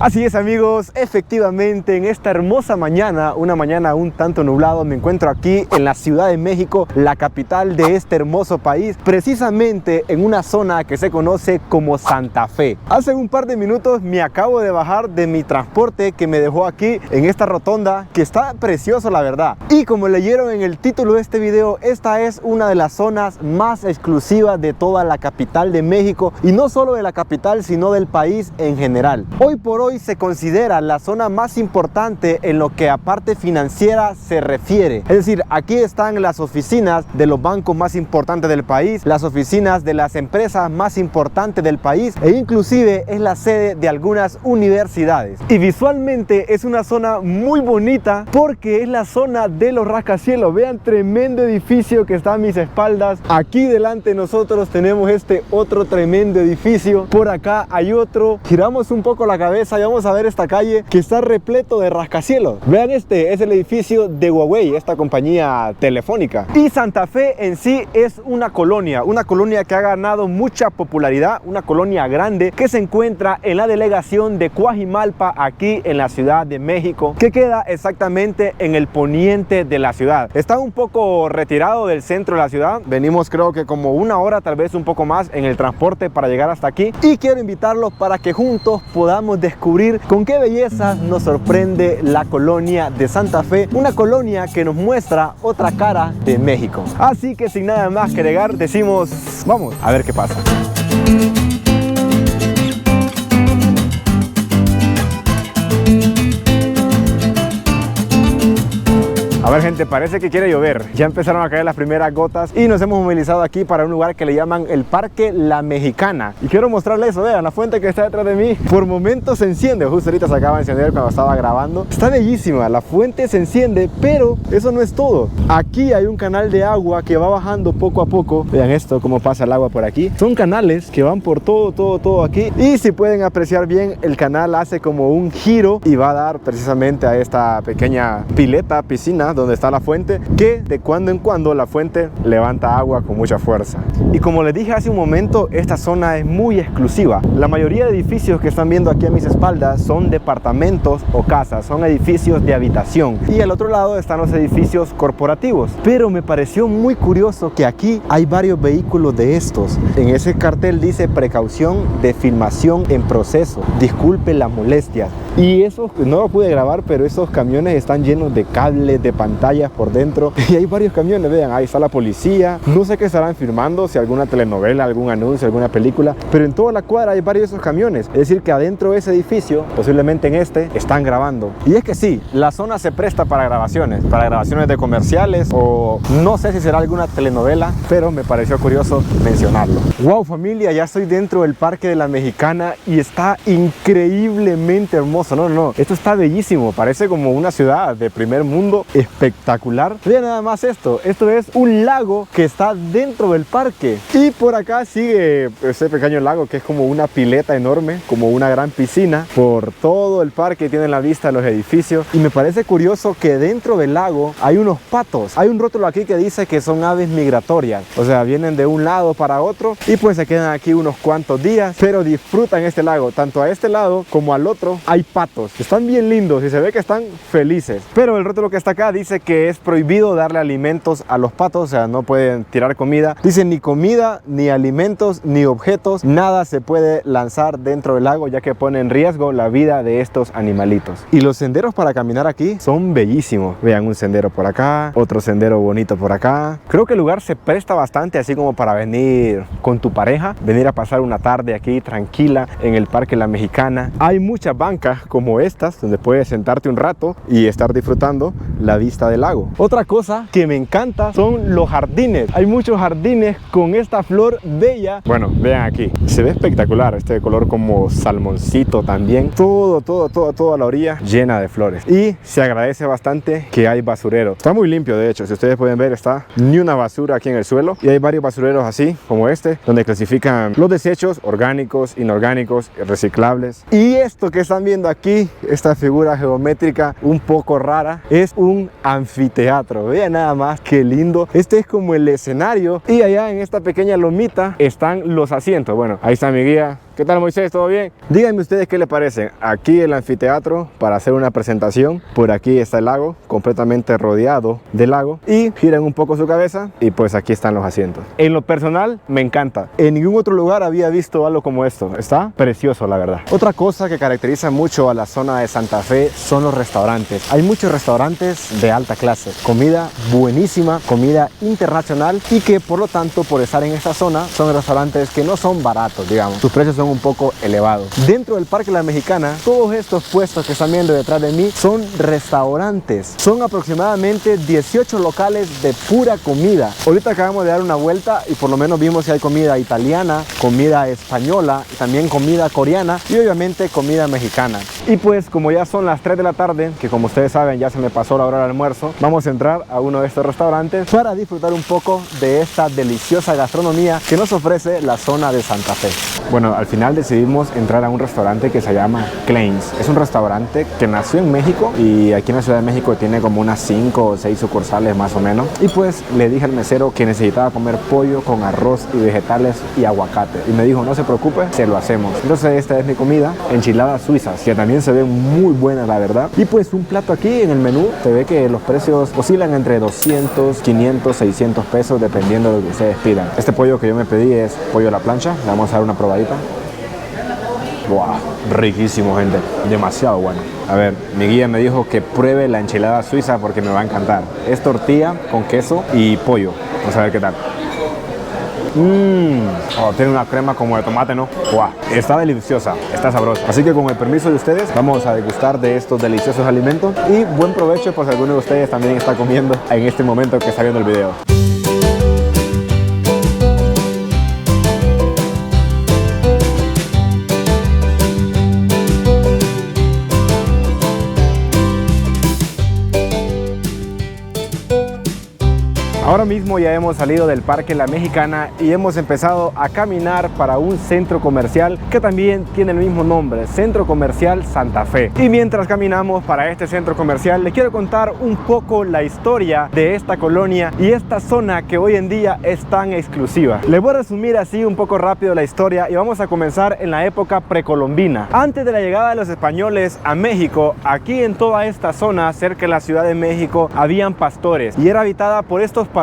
Así es, amigos, efectivamente en esta hermosa mañana, una mañana un tanto nublado, me encuentro aquí en la Ciudad de México, la capital de este hermoso país, precisamente en una zona que se conoce como Santa Fe. Hace un par de minutos me acabo de bajar de mi transporte que me dejó aquí en esta rotonda, que está precioso la verdad. Y como leyeron en el título de este video, esta es una de las zonas más exclusivas de toda la capital de México, y no solo de la capital sino del país en general. Hoy por hoy se considera la zona más importante en lo que a parte financiera se refiere. Es decir, aquí están las oficinas de los bancos más importantes del país, las oficinas de las empresas más importantes del país, e inclusive es la sede de algunas universidades. Y visualmente es una zona muy bonita porque es la zona de los rascacielos. Vean, tremendo edificio que está a mis espaldas. Aquí delante de nosotros tenemos este otro tremendo edificio. Por acá hay otro. Giramos un poco la cabeza y vamos a ver esta calle que está repleto de rascacielos. Vean, este es el edificio de Huawei, esta compañía telefónica. Y Santa Fe en sí es una colonia que ha ganado mucha popularidad, una colonia grande que se encuentra en la delegación de Coajimalpa, aquí en la Ciudad de México, que queda exactamente en el poniente de la ciudad. Está un poco retirado del centro de la ciudad. Venimos creo que como una hora, tal vez un poco más en el transporte para llegar hasta aquí, y quiero invitarlos para que juntos podamos descubrir con qué belleza nos sorprende la colonia de Santa Fe, una colonia que nos muestra otra cara de México. Así que sin nada más que agregar, decimos, vamos a ver qué pasa. A ver, gente, parece que quiere llover. Ya empezaron a caer las primeras gotas y nos hemos movilizado aquí para un lugar que le llaman el Parque La Mexicana. Y quiero mostrarles eso, vean, la fuente que está detrás de mí. Por momentos se enciende, justo ahorita se acaba de encender cuando estaba grabando. Está bellísima, la fuente se enciende, pero eso no es todo. Aquí hay un canal de agua que va bajando poco a poco. Vean esto, cómo pasa el agua por aquí. Son canales que van por todo aquí. Y si pueden apreciar bien, el canal hace como un giro y va a dar precisamente a esta pequeña pileta, piscina, donde está la fuente, que de cuando en cuando la fuente levanta agua con mucha fuerza. Y como les dije hace un momento, esta zona es muy exclusiva. La mayoría de edificios que están viendo aquí a mis espaldas son departamentos o casas, son edificios de habitación, y al otro lado están los edificios corporativos. Pero me pareció muy curioso que aquí hay varios vehículos de estos. En ese cartel dice precaución de filmación en proceso, disculpe las molestias. Y eso no lo pude grabar, pero esos camiones están llenos de cables, de pantallas por dentro, y hay varios camiones. Vean, ahí está la policía. No sé qué estarán filmando, si alguna telenovela, algún anuncio, alguna película, pero en toda la cuadra hay varios de esos camiones. Es decir, que adentro de ese edificio, posiblemente en este, están grabando. Y es que sí, la zona se presta para grabaciones de comerciales, o no sé si será alguna telenovela, pero me pareció curioso mencionarlo. Wow, familia, ya estoy dentro del Parque de la Mexicana y está increíblemente hermoso. No, esto está bellísimo, parece como una ciudad de primer mundo, espectacular. Vean nada más esto es un lago que está dentro del parque, y por acá sigue ese pequeño lago que es como una pileta enorme, como una gran piscina. Por todo el parque tienen la vista de los edificios, y me parece curioso que dentro del lago hay unos patos. Hay un rótulo aquí que dice que son aves migratorias, o sea, vienen de un lado para otro y pues se quedan aquí unos cuantos días, pero disfrutan este lago. Tanto a este lado como al otro hay patos, están bien lindos y se ve que están felices. Pero el rótulo que está acá dice que es prohibido darle alimentos a los patos, o sea, no pueden tirar comida. Dice ni comida, ni alimentos, ni objetos, nada se puede lanzar dentro del lago, ya que pone en riesgo la vida de estos animalitos. Y los senderos para caminar aquí son bellísimos. Vean, un sendero por acá, otro sendero bonito por acá. Creo que el lugar se presta bastante así como para venir con tu pareja, venir a pasar una tarde aquí tranquila en el Parque La Mexicana. Hay muchas bancas como estas donde puedes sentarte un rato y estar disfrutando la vista del lago. Otra cosa que me encanta son los jardines. Hay muchos jardines con esta flor bella. Bueno, vean aquí, se ve espectacular este color como salmoncito también. Toda la orilla llena de flores, y se agradece bastante que hay basurero. Está muy limpio, de hecho, si ustedes pueden ver, está ni una basura aquí en el suelo, y hay varios basureros así como este, donde clasifican los desechos orgánicos, inorgánicos, reciclables. Y esto que están viendo aquí, esta figura geométrica un poco rara, es un anfiteatro. Vean nada más qué lindo. Este es como el escenario, y allá en esta pequeña lomita están los asientos. Bueno, ahí está mi guía, ¿Qué tal, Moisés? ¿Todo bien? Díganme ustedes qué les parece. Aquí el anfiteatro para hacer una presentación. Por aquí está el lago, completamente rodeado del lago. Y giran un poco su cabeza y pues aquí están los asientos. En lo personal, me encanta. En ningún otro lugar había visto algo como esto. Está precioso, la verdad. Otra cosa que caracteriza mucho a la zona de Santa Fe son los restaurantes. Hay muchos restaurantes de alta clase. Comida buenísima, comida internacional y que por lo tanto, por estar en esta zona, son restaurantes que no son baratos, digamos. Sus precios son un poco elevados. Dentro del Parque La Mexicana, todos estos puestos que están viendo detrás de mí son restaurantes. Son aproximadamente 18 locales de pura comida. Ahorita acabamos de dar una vuelta y por lo menos vimos que hay comida italiana, comida española, también comida coreana y obviamente comida mexicana. Y pues como ya son las 3 de la tarde, que como ustedes saben ya se me pasó la hora del almuerzo, vamos a entrar a uno de estos restaurantes para disfrutar un poco de esta deliciosa gastronomía que nos ofrece la zona de Santa Fe. Bueno, al final decidimos entrar a un restaurante que se llama Kleins. Es un restaurante que nació en México y aquí en la Ciudad de México tiene como unas 5 o 6 sucursales más o menos. Y pues le dije al mesero que necesitaba comer pollo con arroz y vegetales y aguacate. Y me dijo, no se preocupe, se lo hacemos. Entonces esta es mi comida, enchiladas suizas, que también se ven muy buenas, la verdad. Y pues un plato aquí en el menú, se ve que los precios oscilan entre 200, 500, 600 pesos dependiendo de lo que ustedes pidan. Este pollo que yo me pedí es pollo a la plancha. Le vamos a dar una probadita. Wow, riquísimo, gente, demasiado bueno. A ver, mi guía me dijo que pruebe la enchilada suiza porque me va a encantar. Es tortilla con queso y pollo. Vamos a ver qué tal. Oh, tiene una crema como de tomate, ¿no? Wow, está deliciosa, está sabrosa. Así que con el permiso de ustedes, vamos a degustar de estos deliciosos alimentos y buen provecho, pues alguno de ustedes también está comiendo en este momento que está viendo el video. Ahora mismo ya hemos salido del Parque La Mexicana y hemos empezado a caminar para un centro comercial que también tiene el mismo nombre, Centro Comercial Santa Fe. Y mientras caminamos para este centro comercial, les quiero contar un poco la historia de esta colonia y esta zona que hoy en día es tan exclusiva. Les voy a resumir así un poco rápido la historia y vamos a comenzar en la época precolombina. Antes de la llegada de los españoles a México, aquí en toda esta zona, cerca de la Ciudad de México, habían pastores y era habitada por estos pastores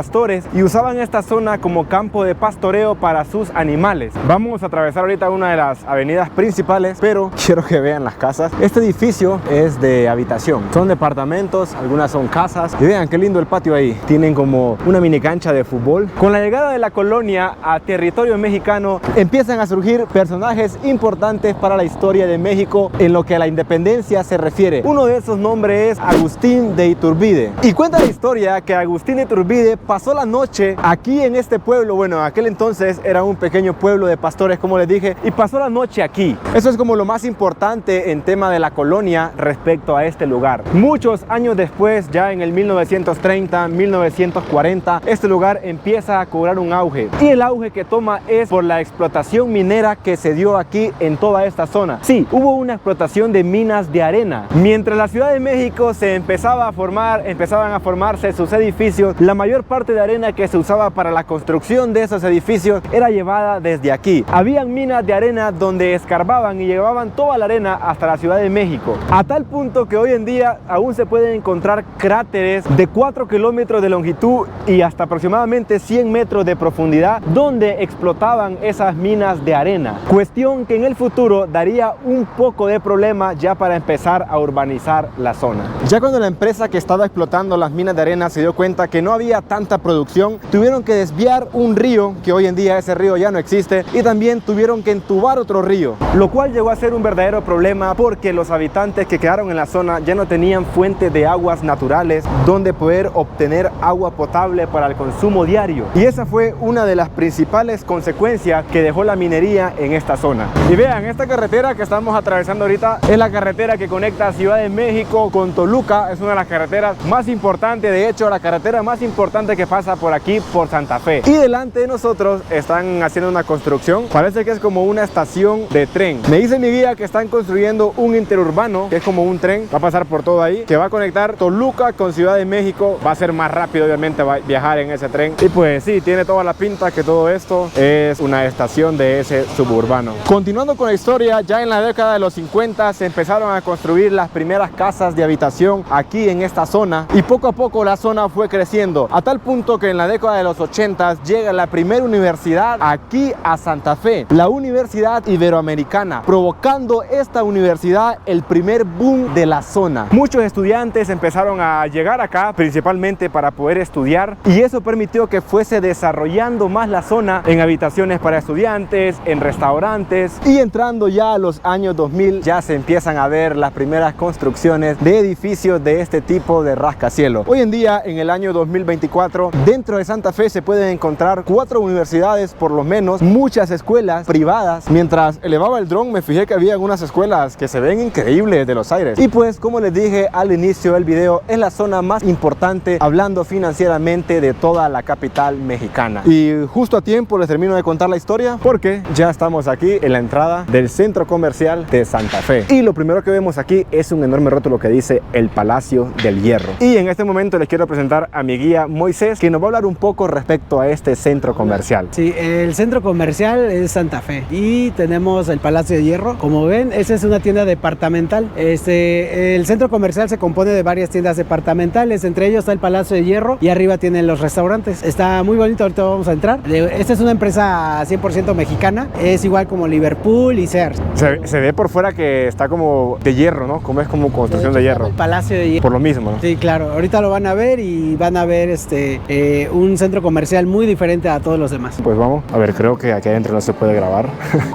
y usaban esta zona como campo de pastoreo para sus animales. Vamos a atravesar ahorita una de las avenidas principales, pero quiero que vean las casas. Este edificio es de habitación, son departamentos, algunas son casas y vean qué lindo el patio ahí. Tienen como una mini cancha de fútbol. Con la llegada de la colonia a territorio mexicano empiezan a surgir personajes importantes para la historia de México en lo que a la independencia se refiere. Uno de esos nombres es Agustín de Iturbide y cuenta la historia que Agustín de Iturbide pasó la noche aquí en este pueblo. Bueno, en aquel entonces era un pequeño pueblo de pastores, como les dije, y pasó la noche aquí. Eso es como lo más importante en tema de la colonia respecto a este lugar. Muchos años después, ya en el 1930, 1940, este lugar empieza a cobrar un auge. Y el auge que toma es por la explotación minera que se dio aquí en toda esta zona. Sí, hubo una explotación de minas de arena. Mientras la Ciudad de México se empezaba a formar, empezaban a formarse sus edificios, la mayor parte de arena que se usaba para la construcción de esos edificios era llevada desde aquí. Habían minas de arena donde escarbaban y llevaban toda la arena hasta la Ciudad de México, a tal punto que hoy en día aún se pueden encontrar cráteres de 4 kilómetros de longitud y hasta aproximadamente 100 metros de profundidad donde explotaban esas minas de arena, cuestión que en el futuro daría un poco de problema ya para empezar a urbanizar la zona. Ya cuando la empresa que estaba explotando las minas de arena se dio cuenta que no había tanta producción, tuvieron que desviar un río, que hoy en día ese río ya no existe, y también tuvieron que entubar otro río, lo cual llegó a ser un verdadero problema porque los habitantes que quedaron en la zona ya no tenían fuentes de aguas naturales donde poder obtener agua potable para el consumo diario, y esa fue una de las principales consecuencias que dejó la minería en esta zona. Y vean, esta carretera que estamos atravesando ahorita es la carretera que conecta Ciudad de México con Toluca. Es una de las carreteras más importantes, de hecho la carretera más importante que que pasa por aquí, por Santa Fe. Y delante de nosotros están haciendo una construcción, parece que es como una estación de tren. Me dice mi guía que están construyendo un interurbano, que es como un tren, va a pasar por todo ahí, que va a conectar Toluca con Ciudad de México. Va a ser más rápido obviamente viajar en ese tren. Y pues sí, tiene toda la pinta que todo esto es una estación de ese suburbano. Continuando con la historia, ya en la década de los 50 se empezaron a construir las primeras casas de habitación aquí en esta zona, y poco a poco la zona fue creciendo a tal punto que en la década de los 80 llega la primera universidad aquí a Santa Fe, la Universidad Iberoamericana, provocando esta universidad el primer boom de la zona. Muchos estudiantes empezaron a llegar acá principalmente para poder estudiar, y eso permitió que fuese desarrollando más la zona en habitaciones para estudiantes, en restaurantes, y entrando ya a los años 2000 ya se empiezan a ver las primeras construcciones de edificios de este tipo de rascacielos. Hoy en día, en el año 2024, dentro de Santa Fe se pueden encontrar 4 universidades por lo menos, muchas escuelas privadas. Mientras elevaba el dron me fijé que había algunas escuelas que se ven increíbles de los aires. Y pues, como les dije al inicio del video, es la zona más importante hablando financieramente de toda la capital mexicana. Y justo a tiempo les termino de contar la historia porque ya estamos aquí en la entrada del centro comercial de Santa Fe. Y lo primero que vemos aquí es un enorme rótulo que dice el Palacio del Hierro. Y en este momento les quiero presentar a mi guía Moisés, que nos va a hablar un poco respecto a este centro comercial. Sí, el centro comercial es Santa Fe y tenemos el Palacio de Hierro. Como ven, esa es una tienda departamental. El centro comercial se compone de varias tiendas departamentales, entre ellos está el Palacio de Hierro y arriba tienen los restaurantes. Está muy bonito, ahorita vamos a entrar. Esta es una empresa 100% mexicana, es igual como Liverpool y Sears. Se ve por fuera que está como de hierro, ¿no? Como es como construcción de hierro. El Palacio de Hierro. Por lo mismo, ¿no? Sí, claro. Ahorita lo van a ver y van a ver un centro comercial muy diferente a todos los demás. Pues vamos. A ver, creo que aquí adentro no se puede grabar.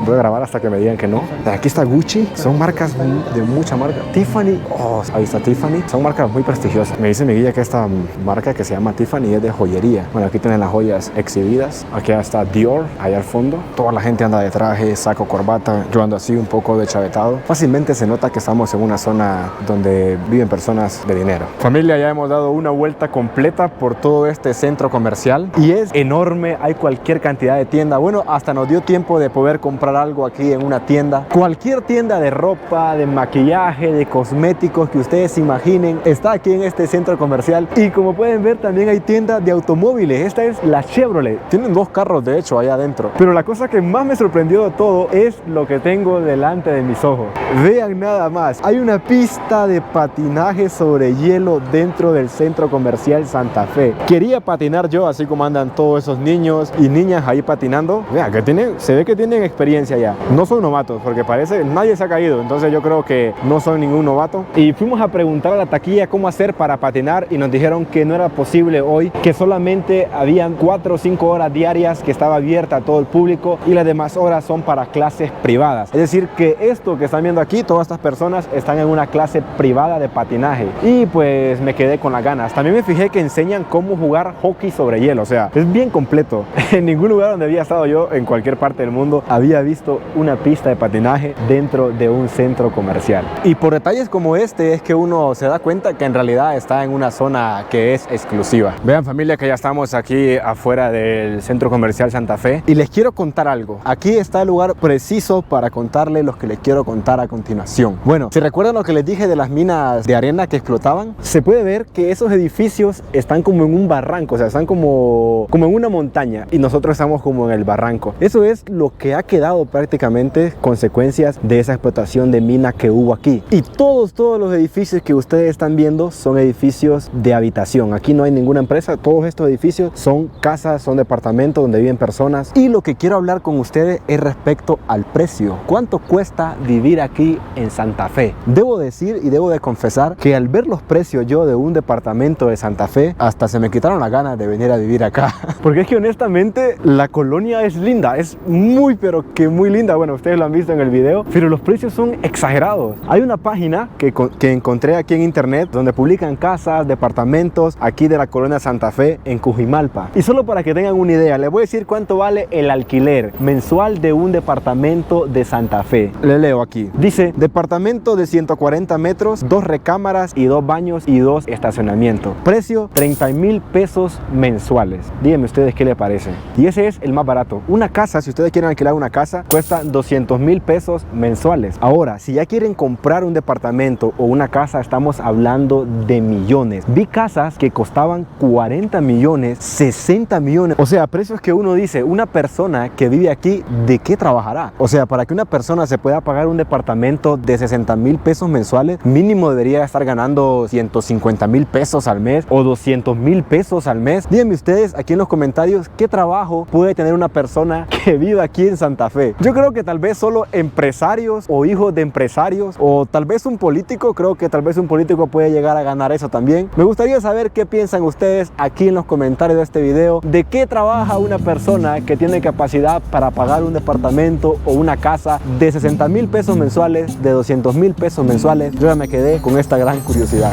Voy a grabar hasta que me digan que no. Aquí está Gucci. Son marcas de mucha marca. Tiffany. Oh, ahí está Tiffany. Son marcas muy prestigiosas. Me dice mi guía que esta marca que se llama Tiffany es de joyería. Bueno, aquí tienen las joyas exhibidas. Aquí está Dior, allá al fondo. Toda la gente anda de traje, saco, corbata. Yo ando así un poco deschavetado. Fácilmente se nota que estamos en una zona donde viven personas de dinero. Familia, ya hemos dado una vuelta completa por todo este centro comercial y es enorme. Hay cualquier cantidad de tiendas. Bueno, hasta nos dio tiempo de poder comprar algo aquí en una tienda. Cualquier tienda de ropa, de maquillaje, de cosméticos que ustedes se imaginen está aquí en este centro comercial. Y como pueden ver, también hay tiendas de automóviles. Esta es la Chevrolet. Tienen 2 carros de hecho allá adentro. Pero la cosa que más me sorprendió de todo es lo que tengo delante de mis ojos. Vean nada más. Hay una pista de patinaje sobre hielo dentro del centro comercial Santa Fe. Quería patinar yo, así como andan todos esos niños y niñas ahí patinando. Vean que se ve que tienen experiencia ya. No son novatos porque parece que nadie se ha caído. Entonces yo creo que no son ningún novato. Y fuimos a preguntar a la taquilla cómo hacer para patinar y nos dijeron que no era posible hoy, que solamente habían 4 o 5 horas diarias que estaba abierta a todo el público y las demás horas son para clases privadas. Es decir, que esto que están viendo aquí, todas estas personas están en una clase privada de patinaje. Y pues me quedé con las ganas. También me fijé que enseñan cómo jugar hockey sobre hielo. O sea, es bien completo. En ningún lugar donde había estado yo, en cualquier parte del mundo, había visto una pista de patinaje dentro de un centro comercial. Y por detalles como este es que uno se da cuenta que en realidad está en una zona que es exclusiva. Vean familia que ya estamos aquí afuera del centro comercial Santa Fe y les quiero contar algo. Aquí está el lugar preciso para contarles lo que les quiero contar a continuación. Bueno, si recuerdan lo que les dije de las minas de arena que explotaban, se puede ver que esos edificios están como en un barranco, o sea, están como en una montaña y nosotros estamos como en el barranco. Eso es lo que ha quedado prácticamente consecuencias de esa explotación de mina que hubo aquí. Y todos los edificios que ustedes están viendo son edificios de habitación. Aquí no hay ninguna empresa, todos estos edificios son casas, son departamentos donde viven personas. Y lo que quiero hablar con ustedes es respecto al precio. ¿Cuánto cuesta vivir aquí en Santa Fe? Debo decir y debo de confesar que al ver los precios yo de un departamento de Santa Fe, hasta se me quitaron las ganas de venir a vivir acá. Porque es que honestamente la colonia es linda, es muy pero que muy linda. Bueno, ustedes lo han visto en el video, pero los precios son exagerados. Hay una página que encontré aquí en internet donde publican casas, departamentos aquí de la colonia Santa Fe en Coajimalpa. Y solo para que tengan una idea, les voy a decir cuánto vale el alquiler mensual de un departamento de Santa Fe. Le leo aquí. Dice, departamento de 140 metros, 2 recámaras y 2 baños y 2 estacionamientos. Precio, 30,000 pesos mensuales. Díganme ustedes qué les parece. Y ese es el más barato. Una casa, si ustedes quieren alquilar una casa, cuesta 200,000 pesos mensuales. Ahora, si ya quieren comprar un departamento o una casa, estamos hablando de millones. Vi casas que costaban 40 millones, 60 millones. O sea, precios que uno dice, una persona que vive aquí, ¿de qué trabajará? O sea, para que una persona se pueda pagar un departamento de 60,000 pesos mensuales, mínimo debería estar ganando 150,000 pesos al mes o 200,000 pesos al mes. Díganme ustedes aquí en los comentarios qué trabajo puede tener una persona que vive aquí en Santa Fe. Yo creo que tal vez solo empresarios o hijos de empresarios, o tal vez un político. Creo que tal vez un político puede llegar a ganar eso también. Me gustaría saber qué piensan ustedes aquí en los comentarios de este video. ¿De qué trabaja una persona que tiene capacidad para pagar un departamento o una casa de 60,000 pesos mensuales, de 200,000 pesos mensuales? Yo ya me quedé con esta gran curiosidad.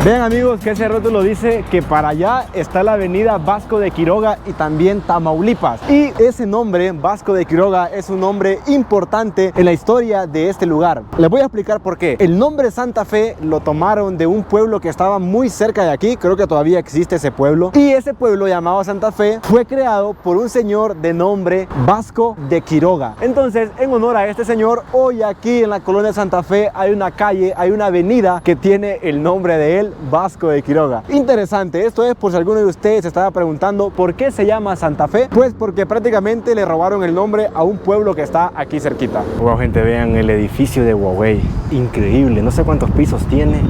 Vean amigos que ese rótulo dice que para allá está la avenida Vasco de Quiroga y también Tamaulipas. Y ese nombre, Vasco de Quiroga, es un nombre importante en la historia de este lugar. Les voy a explicar por qué. El nombre Santa Fe lo tomaron de un pueblo que estaba muy cerca de aquí. Creo que todavía existe ese pueblo. Y ese pueblo llamado Santa Fe fue creado por un señor de nombre Vasco de Quiroga. Entonces, en honor a este señor, hoy aquí en la colonia Santa Fe hay una calle, hay una avenida que tiene el nombre de él, Vasco de Quiroga. Interesante, esto es por si alguno de ustedes se estaba preguntando por qué se llama Santa Fe. Pues porque prácticamente le robaron el nombre a un pueblo que está aquí cerquita. Wow, gente, vean el edificio de Huawei. Increíble, no sé cuántos pisos tiene,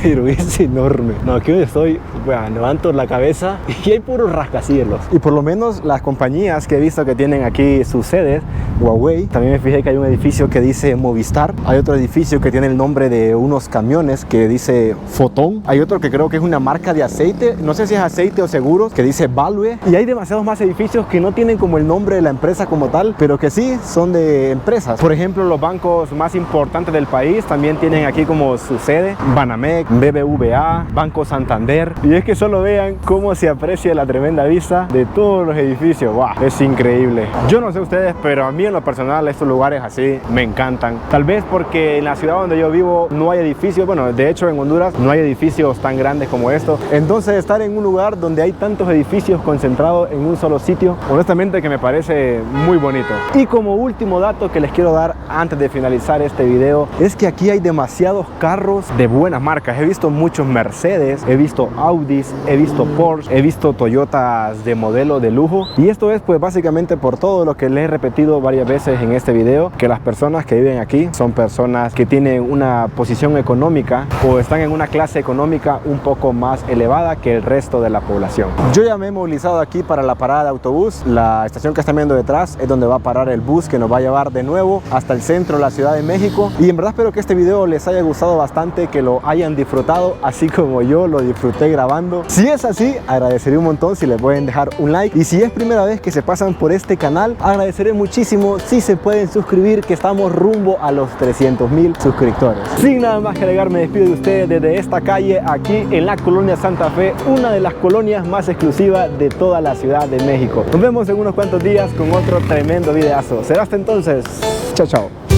pero es enorme. No, aquí donde estoy, bueno, levanto la cabeza y hay puros rascacielos. Y por lo menos las compañías que he visto que tienen aquí sus sedes, Huawei, también me fijé que hay un edificio que dice Movistar. Hay otro edificio que tiene el nombre de unos camiones que dice Fotón. Hay otro que creo que es una marca de aceite, no sé si es aceite o seguros, que dice Value. Y hay demasiados más edificios que no tienen como el nombre de la empresa como tal, pero que sí son de empresas. Por ejemplo, los bancos más importantes del país también tienen aquí como su sede: Banamex, BBVA, Banco Santander. Y es que solo vean cómo se aprecia la tremenda vista de todos los edificios. ¡Wow! Es increíble. Yo no sé ustedes, pero a mí en lo personal estos lugares así me encantan. Tal vez porque en la ciudad donde yo vivo no hay edificios. Bueno, de hecho en Honduras no hay edificios tan grandes como estos. Entonces estar en un lugar donde hay tantos edificios concentrados en un solo sitio, honestamente que me parece muy bonito. Y como último dato que les quiero dar antes de finalizar este video, es que aquí hay demasiados carros de buenas marcas. He visto muchos Mercedes, he visto Audis, he visto Porsche, he visto Toyotas de modelo de lujo. Y esto es pues básicamente por todo lo que les he repetido varias veces en este video, que las personas que viven aquí son personas que tienen una posición económica o están en una clase económica un poco más elevada que el resto de la población. Yo ya me he movilizado aquí para la parada de autobús. La estación que están viendo detrás es donde va a parar el bus que nos va a llevar de nuevo hasta el centro de la Ciudad de México. Y en verdad espero que este video les haya gustado bastante, que lo hayan disfrutado así como yo lo disfruté grabando. Si es así, agradeceré un montón si le pueden dejar un like, y si es primera vez que se pasan por este canal, agradeceré muchísimo si se pueden suscribir, que estamos rumbo a los 300,000 suscriptores. Sin nada más que agregar, me despido de ustedes desde esta calle aquí en la colonia Santa Fe, una de las colonias más exclusivas de toda la Ciudad de México. Nos vemos en unos cuantos días con otro tremendo videazo. Será hasta entonces. Chao, chao.